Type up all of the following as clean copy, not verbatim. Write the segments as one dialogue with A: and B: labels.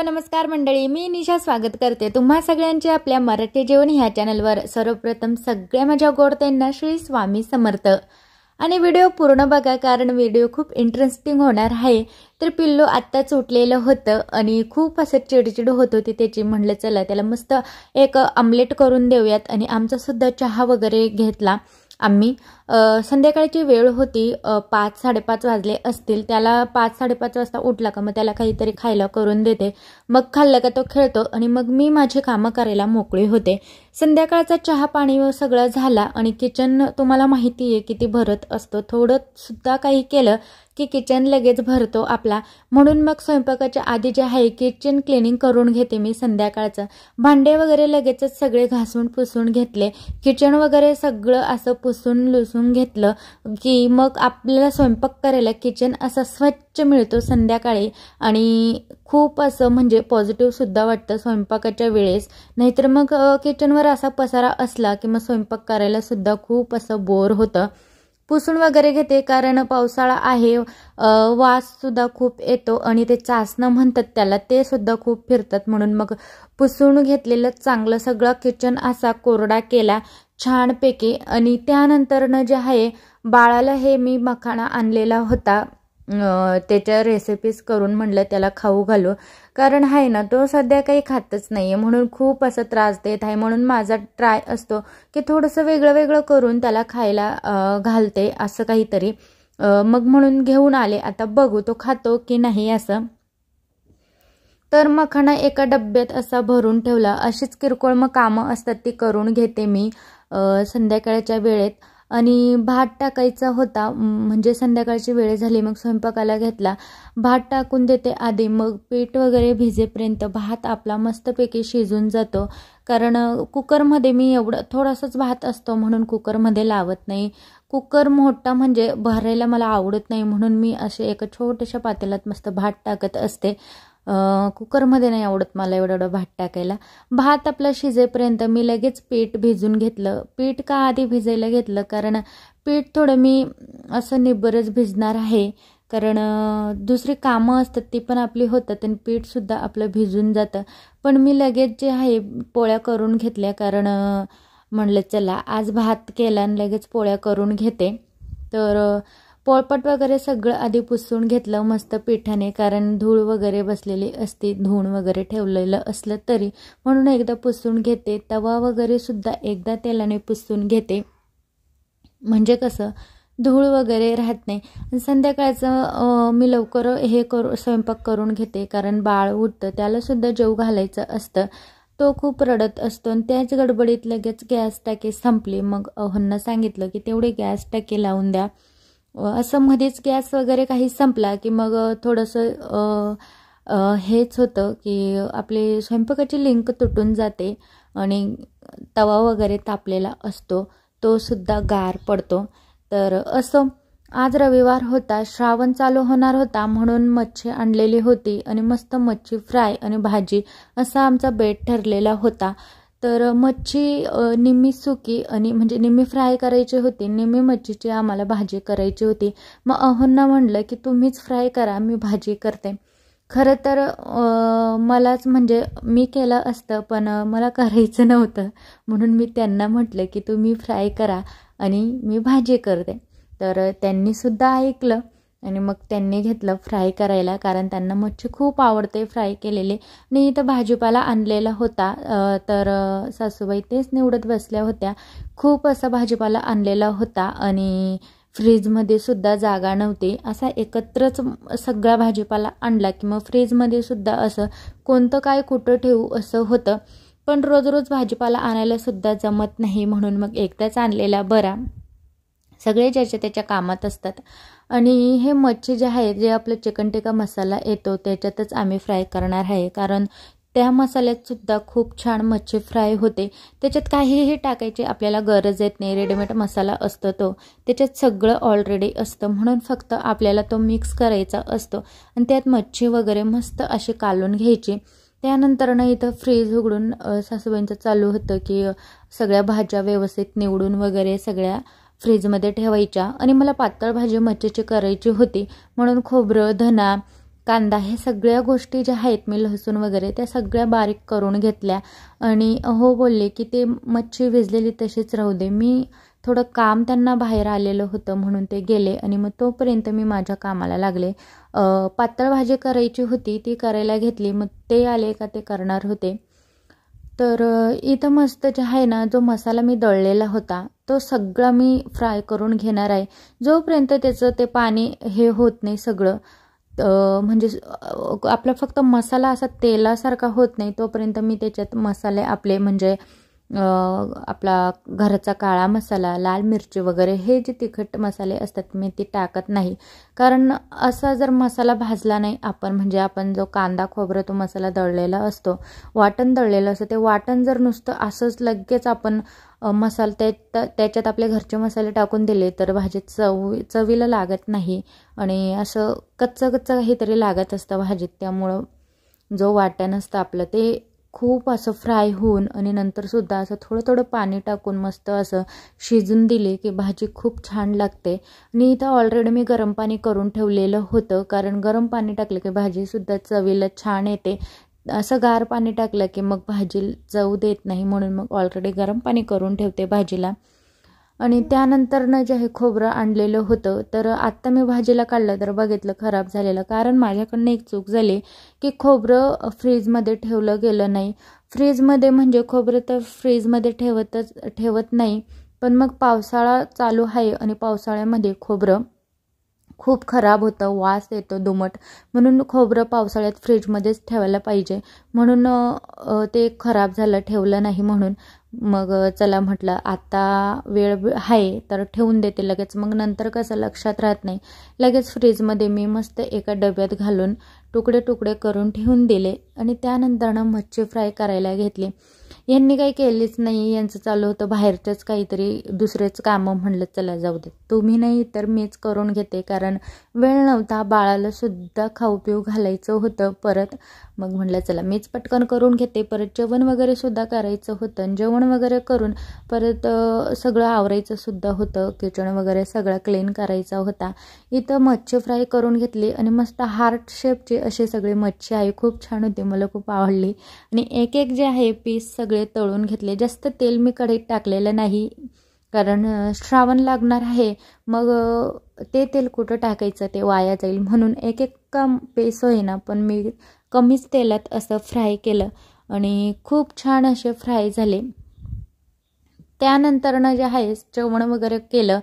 A: नमस्कार मंडळी, मी निशा स्वागत करते तुम्हा सगळ्यांचे आपल्या मराठी जेवण ह्या चॅनलवर। सर्वप्रथम सगळ्या माझ्या गोडताईंना श्री स्वामी समर्थ। आणि व्हिडिओ पूर्ण बघा कारण व्हिडिओ खूप इंटरेस्टिंग होणार आहे। तर पिल्लू आत्ताच उठलेलं होतं आणि खूप असं चिडचिड होत होती त्याची। म्हणलं चला त्याला मस्त एक आमलेट करून देऊयात आणि आमचा सुद्धा चहा वगैरे घेतला आम्ही। संध्याकाळची वेळ होती, 5-5:30 वाजले असतील। त्याला 5-5:30 वाजता उठला का मग त्याला काहीतरी खायला करून देते, मग खाल्लं का तो खेळतो आणि मग मी माझी कामं करायला मोकळी होते। संध्याकाळचा चहा पाणी सगळं झाला आणि किचन तुम्हाला माहिती आहे किती भरत असतो, थोडं सुद्धा काही केलं की किचन लगेच भरतो आपला। म्हणून मग स्वयंपाकाच्या आधी जे आहे किचन क्लिनिंग करून घेते मी संध्याकाळचं। भांडे वगैरे लगेचच सगळे घासून पुसून घेतले, किचन वगैरे सगळं असं पुसून लुसून घेतलं की मग आपल्याला स्वयंपाक करायला किचन असं स्वच्छ मिळतो संध्याकाळी। आणि खूप असं म्हणजे पॉझिटिव्ह सुद्धा वाटतं स्वयंपाकाच्या वेळेस। नाहीतर मग किचनवर असा पसारा असला की मग स्वयंपाक करायला सुद्धा खूप असं बोर होतं। पुसून वगैरे घेते कारण पावसाळा आहे, वास सुद्धा खूप येतो आणि ते चासणं म्हणतात त्याला, ते सुद्धा खूप फिरतात। म्हणून मग पुसून घेतलेलं चांगलं सगळं किचन असा कोरडा केला छानपैकी। आणि त्यानंतरनं जे आहे बाळाला हे मी मखाना आणलेला होता, त्याच्या रेसिपीज करून म्हणलं त्याला खाऊ घालू, कारण आहे ना तो सध्या काही खातच नाहीये म्हणून खूप असं त्रास देत आहे। म्हणून माझा ट्राय असतो की थोडंसं वेगळं वेगळं करून त्याला खायला घालते असं काहीतरी। मग म्हणून घेऊन आले, आता बघू तो खातो की नाही असं। तर मखाना एका डब्यात असा भरून ठेवला। अशीच किरकोळ मग कामं असतात ती करून घेते मी संध्याकाळच्या वेळेत। आणि भात टाकायचा होता, म्हणजे संध्याकाळची वेळ झाली मग स्वयंपाकाला घेतला, भात टाकून देते आधी। मग पीठ वगैरे भिजेपर्यंत भात आपला मस्तपैकी शिजून जातो, कारण कुकरमध्ये मी एवढं थोडासाच भात असतो म्हणून कुकरमध्ये लावत नाही। कुकर मोठा म्हणजे भरायला मला आवडत नाही म्हणून मी असे एका छोट्याशा पातेल्यात मस्त भात टाकत असते। कुकरमध्ये नाही आवडत मला एवढा भात टाकायला। भात आपला शिजेपर्यंत मी लगेच पीठ भिजून घेतलं। पीठ का आधी भिजायला घेतलं कारण पीठ थोडं मी असं निब्बरच भिजणार आहे, कारण दुसरी कामं असतात ती पण आपली होतात आणि पीठसुद्धा आपलं भिजून जातं। पण मी लगेच जे आहे पोळ्या करून घेतल्या, कारण म्हणलं चला आज भात केला आणि लगेच पोळ्या करून घेते। तर पोळपट वगैरे सगळं आधी पुसून घेतलं मस्त पिठाने, कारण धूळ वगैरे बसलेली असते, धुवून वगैरे ठेवलेलं असलं तरी, म्हणून एकदा पुसून घेते। तवा वगैरे सुद्धा एकदा तेलाने पुसून घेते, म्हणजे कसं धूळ वगैरे राहत नाही। संध्याकाळचं मी लवकर हे स्वयंपाक करून घेते, कारण बाळ उठतं त्याला सुद्धा जेव घालायचं असतं, तो खूप रडत असतो आणि त्याच गडबडीत लगेच गॅस टाकी संपली। मग अहोंना सांगितलं की तेवढी गॅस टाकी लावून द्या। असं मध्येच गॅस वगैरे काही संपला की मग थोडंसं हेच होतं की आपली स्वयंपाकाची लिंक तुटून जाते आणि तवा वगैरे तापलेला असतो तो सुद्धा गार पडतो। तर असं आज रविवार होता, श्रावण चालू होणार होता म्हणून मच्छी आणलेली होती आणि मस्त मच्छी फ्राय आणि भाजी असा आमचा बेत ठरलेला होता। तर मच्छी निम्मी सुकी आणि म्हणजे निम्मी फ्राय करायची होती, निम्मी मच्छीची आम्हाला भाजी करायची होती। मग अहोंना म्हणलं की तुम्हीच फ्राय करा मी भाजी करते। खरं तर मलाच म्हणजे मी केलं असतं पण मला करायचं नव्हतं, म्हणून मी त्यांना म्हटलं की तुम्ही फ्राय करा आणि मी भाजी करते। तर त्यांनी सुद्धा ऐकलं आणि मग त्यांनी घेतलं फ्राय करायला, कारण त्यांना मच्छी खूप आवडते फ्राय केलेली। आणि इथं भाजीपाला आणलेला होता, तर सासूबाई तेच निवडत बसल्या होत्या। खूप असा भाजीपाला आणलेला होता आणि फ्रीजमध्ये सुद्धा जागा नव्हती, असा एकत्रच सगळा भाजीपाला आणला की मग फ्रीजमध्ये सुद्धा असं कोणतं काय कुठं ठेवू असं होतं। पण रोज रोज भाजीपाला आणायला सुद्धा जमत नाही, म्हणून मग एकदाच आणलेला बरा। सगळे ज्याच्या त्याच्या कामात असतात। आणि हे मच्छी जे आहे जे आपलं चिकन टिक्का मसाला येतो त्याच्यातच आम्ही फ्राय करणार आहे, कारण त्या मसाल्यात सुद्धा खूप छान मच्छी फ्राय होते. त्याच्यात काहीही टाकायची आपल्याला गरज येत नाही. रेडीमेड मसाला असतो तो, त्याच्यात सगळं ऑलरेडी असतं, म्हणून फक्त आपल्याला तो मिक्स करायचा असतो आणि त्यात मच्छी वगैरे मस्त अशी कालून घ्यायची. त्यानंतर ना इथं फ्रीज उघडून सासूबाईंचं चालू होतं की सगळ्या भाज्या व्यवस्थित निवडून वगैरे सगळ्या फ्रीजमध्ये ठेवायच्या. आणि मला पातळ भाजी मच्छीची करायची होती, म्हणून खोबरं, धना, कांदा हे सगळ्या गोष्टी ज्या आहेत, मी लसूण वगैरे त्या सगळ्या बारीक करून घेतल्या. आणि हो बोलले की ते मच्छी भिजलेली तशीच राहू दे. मी थोडं काम त्यांना बाहेर आलेलं होतं म्हणून ते गेले आणि मग तोपर्यंत मी माझ्या कामाला लागले. पातळ भाजी करायची होती, ती करायला घेतली. मग ते आले का ते करणार होते. तर इथं मस्त जे आहे ना, जो मसाला मी दळलेला होता तो सगळा मी फ्राय करून घेणार आहे. जोपर्यंत त्याचं ते पाणी हे होत नाही सगळं, म्हणजे आपला फक्त मसाला असा तेलासारखा होत नाही तोपर्यंत मी त्याच्यात मसाले आपले म्हणजे आपला घरचा काळा मसाला, लाल मिरची वगैरे हे जे तिखट मसाले असतात मी ते टाकत नाही. कारण असा जर मसाला भाजला नाही आपण, म्हणजे आपण जो कांदा खोबरं तो मसाला दळलेला असतो, वाटण दळलेलं असतं, ते वाटण जर नुसतं असंच लगेच आपण मसाला त्याच्यात आपले घरचे मसाले टाकून दिले तर भाजीत चवीला लागत नाही आणि असं कच्चं काहीतरी लागत असतं भाजीत. त्यामुळं जो वाटण असतं आपलं ते खूप असं फ्राय होऊन आणि नंतरसुद्धा असं थोडं पाणी टाकून मस्त असं शिजून दिले की भाजी खूप छान लागते. आणि इथं ऑलरेडी मी गरम पाणी करून ठेवलेलं होतं, कारण गरम पाणी टाकलं की भाजीसुद्धा चवीला छान येते. असं गार पाणी टाकलं की मग भाजी चव देत नाही, म्हणून मग ऑलरेडी गरम पाणी करून ठेवते भाजीला. आणि त्यानंतर जे हे खोबरं आणलेलं होतं, तर आत्ता मी भाजीला काढलं तर बघितलं खराब झालेलं. कारण माझ्याकडनं एक चूक झाली की खोबरं फ्रीजमध्ये ठेवलं गेलं नाही. फ्रीजमध्ये म्हणजे खोबरं तर फ्रीजमध्ये ठेवत नाही, पण मग पावसाळा चालू आहे आणि पावसाळ्यामध्ये खोबरं खूप खराब होतं, वास येतो दुमट, म्हणून खोबरं पावसाळ्यात फ्रीजमध्येच ठेवायला पाहिजे. म्हणून ते खराब झालं, ठेवलं नाही. म्हणून मग चला म्हटलं आता वेळ आहे तर ठेवून देते लगेच, मग नंतर कसं लक्षात राहत नाही. लगेच फ्रीजमध्ये मी मस्त एका डब्यात घालून तुकडे करून ठेवून दिले. आणि त्यानंतर मच्छी फ्राय करायला घेतली. यांनी काही केलीच नाही, यांचं चालू होतं बाहेरचंच काहीतरी दुसरेच कामं. म्हणलं चला जाऊ दे, तुम्ही नाही तर मीच करून घेते, कारण वेळ नव्हता, बाळाला सुद्धा खाऊ पिऊ घालायचं होतं परत. मग म्हटलं चला मीच पटकन करून घेते. परत जेवण वगैरे सुद्धा करायचं होतं. जेवण वगैरे करून परत सगळं आवरायचं सुद्धा होतं, किचन वगैरे सगळं क्लीन करायचा होता. इथं मच्छी फ्राय करून घेतली आणि मस्त हार्ट शेपची अशी सगळी मच्छी आहे, खूप छान होती, मला खूप आवडली. आणि एक जे आहे पीस सगळे तळून घेतले. जास्त तेल मी कढईत टाकलेलं नाही, कारण श्रावण लागणार आहे, मग ते तेल कुठं टाकायचं, ते वाया जाईल, म्हणून एक पीस होईना पण मी कमीच तेलात असं फ्राय केलं आणि खूप छान असे फ्राय झाले. त्यानंतर जे आहे जेवण वगैरे केलं,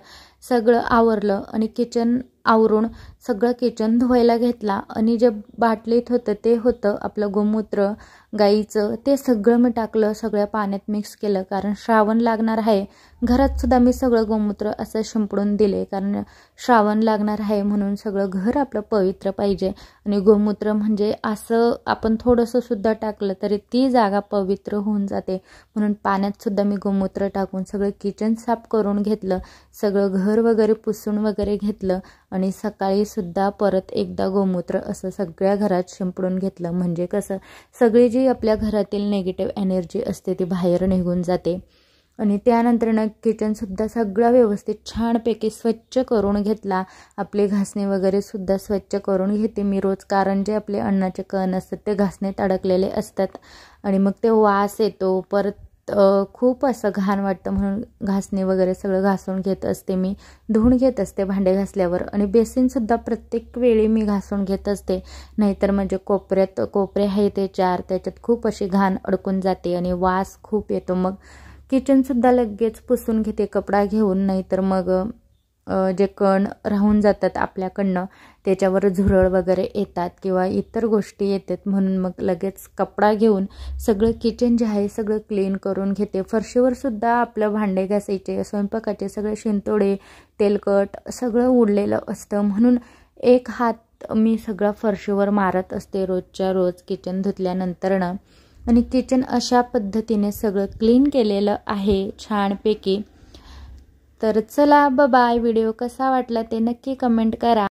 A: सगळं आवरलं आणि किचन आवरून सगळं किचन धुवायला घेतला. आणि जे बाटलीत होतं ते होतं आपलं गोमूत्र गाईचं, ते सगळं मी टाकलं, सगळ्या पाण्यात मिक्स केलं, कारण श्रावण लागणार आहे. घरात सुद्धा मी सगळं गोमूत्र असं शिंपडून दिले, कारण श्रावण लागणार आहे म्हणून सगळं घर आपलं पवित्र पाहिजे. आणि गोमूत्र म्हणजे असं आपण थोडंसं सुद्धा टाकलं तरी ती जागा पवित्र होऊन जाते, म्हणून पाण्यात सुद्धा मी गोमूत्र टाकून सगळं किचन साफ करून घेतलं, सगळं घर वगैरे पुसून वगैरे घेतलं. आणि सकाळी सुद्धा परत एकदा गोमूत्र असं सगळ्या घरात शिंपडून घेतलं, म्हणजे कसं सगळी जी आपल्या घरातील नेगेटिव्ह एनर्जी असते ती बाहेर निघून जाते. आणि त्यानंतर किचनसुद्धा सगळं व्यवस्थित छानपैकी स्वच्छ करून घेतला. आपले घासणे वगैरे सुद्धा स्वच्छ करून घेते मी रोज, कारण जे आपले अन्नाचे कण असतात ते घासणीत अडकलेले असतात आणि मग ते वास येतो, परत खूप असं घाण वाटतं, म्हणून घासणे वगैरे सगळं घासून घेत असते मी, धुवून घेत असते भांडे घासल्यावर. आणि बेसिनसुद्धा प्रत्येक वेळी मी घासून घेत असते, नाहीतर म्हणजे कोपरे आहे ते 4, त्याच्यात खूप अशी घाण अडकून जाते आणि वास खूप येतो. मग किचनसुद्धा लगेच पुसून घेते कपडा घेऊन, नाहीतर मग जे कण राहून जातात आपल्याकडनं त्याच्यावर झुरळ वगैरे येतात किंवा इतर गोष्टी येतात, म्हणून मग लगेच कपडा घेऊन सगळं किचन जे आहे सगळं क्लीन करून घेते. फरशीवर सुद्धा आपलं भांडे घासायचे, स्वयंपाकाचे सगळे शिंतोडे, तेलकट सगळं उडलेलं असतं, म्हणून एक हात मी सगळा फरशीवर मारत असते रोजच्या रोज किचन धुतल्यानंतरनं. आणि किचन अशा पद्धतीने सगळं क्लीन केलेलं आहे छानपैकी। तर चला बाय, व्हिडिओ कसा वाटला ते नक्की कमेंट करा।